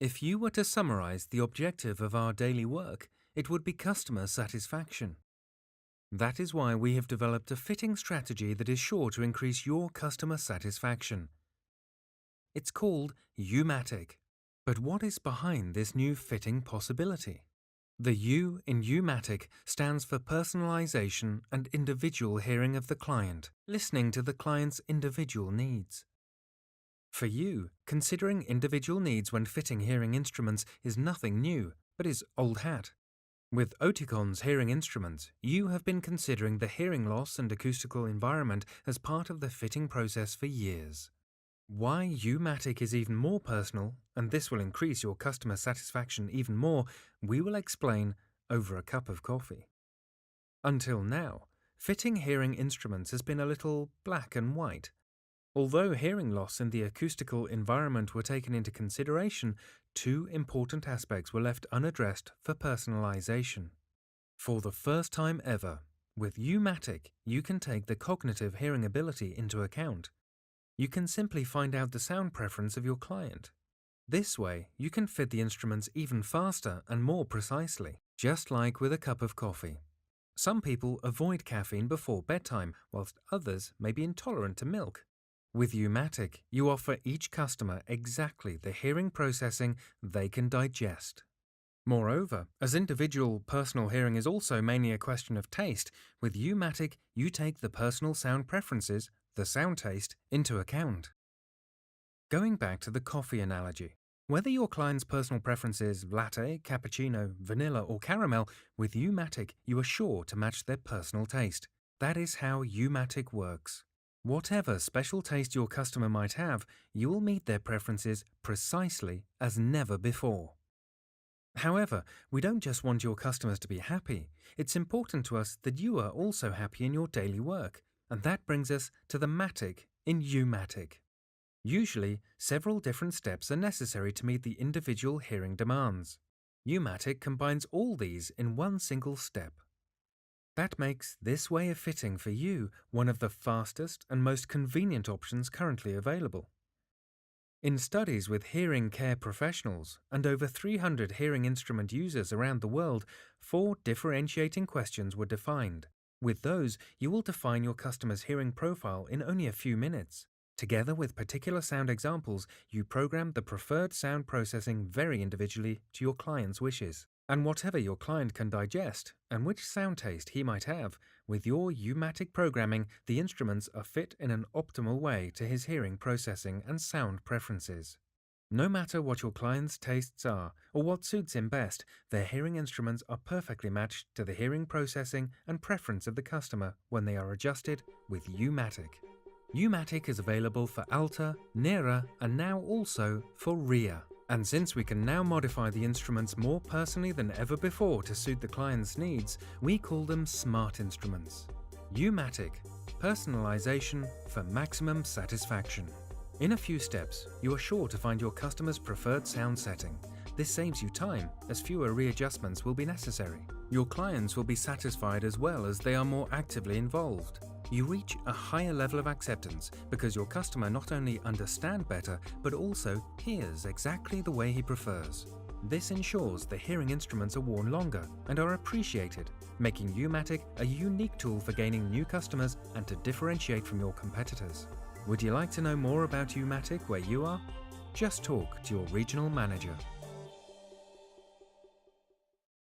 If you were to summarize the objective of our daily work, it would be customer satisfaction. That is why we have developed a fitting strategy that is sure to increase your customer satisfaction. It's called YouMatic. But what is behind this new fitting possibility? The U in YouMatic stands for personalisation and individual hearing of the client, listening to the client's individual needs. For you, considering individual needs when fitting hearing instruments is nothing new, but is old hat. With Oticon's hearing instruments, you have been considering the hearing loss and acoustical environment as part of the fitting process for years. Why YouMatic is even more personal, and this will increase your customer satisfaction even more, we will explain over a cup of coffee. Until now, fitting hearing instruments has been a little black and white. Although hearing loss and the acoustical environment were taken into consideration, two important aspects were left unaddressed for personalisation. For the first time ever, with YouMatic, you can take the cognitive hearing ability into account. You can simply find out the sound preference of your client. This way, you can fit the instruments even faster and more precisely, just like with a cup of coffee. Some people avoid caffeine before bedtime, whilst others may be intolerant to milk. With YouMatic, you offer each customer exactly the hearing processing they can digest. Moreover, as individual personal hearing is also mainly a question of taste, with YouMatic you take the personal sound preferences, the sound taste, into account. Going back to the coffee analogy, whether your client's personal preference is latte, cappuccino, vanilla or caramel, with YouMatic you are sure to match their personal taste. That is how YouMatic works. Whatever special taste your customer might have, you will meet their preferences precisely as never before. However, we don't just want your customers to be happy. It's important to us that you are also happy in your daily work, and that brings us to the Matic in YouMatic. Usually, several different steps are necessary to meet the individual hearing demands. YouMatic combines all these in one single step. That makes this way of fitting for you one of the fastest and most convenient options currently available. In studies with hearing care professionals and over 300 hearing instrument users around the world, 4 differentiating questions were defined. With those, you will define your customer's hearing profile in only a few minutes. Together with particular sound examples, you program the preferred sound processing very individually to your client's wishes. And whatever your client can digest, and which sound taste he might have, with your YouMatic programming, the instruments are fit in an optimal way to his hearing processing and sound preferences. No matter what your client's tastes are, or what suits him best, their hearing instruments are perfectly matched to the hearing processing and preference of the customer when they are adjusted with YouMatic. YouMatic is available for Alta, Nera, and now also for RIA. And since we can now modify the instruments more personally than ever before to suit the client's needs, we call them smart instruments. YouMatic, personalisation for maximum satisfaction. In a few steps, you are sure to find your customer's preferred sound setting. This saves you time, as fewer readjustments will be necessary. Your clients will be satisfied as well as they are more actively involved. You reach a higher level of acceptance because your customer not only understands better, but also hears exactly the way he prefers. This ensures the hearing instruments are worn longer and are appreciated, making YouMatic a unique tool for gaining new customers and to differentiate from your competitors. Would you like to know more about YouMatic where you are? Just talk to your regional manager.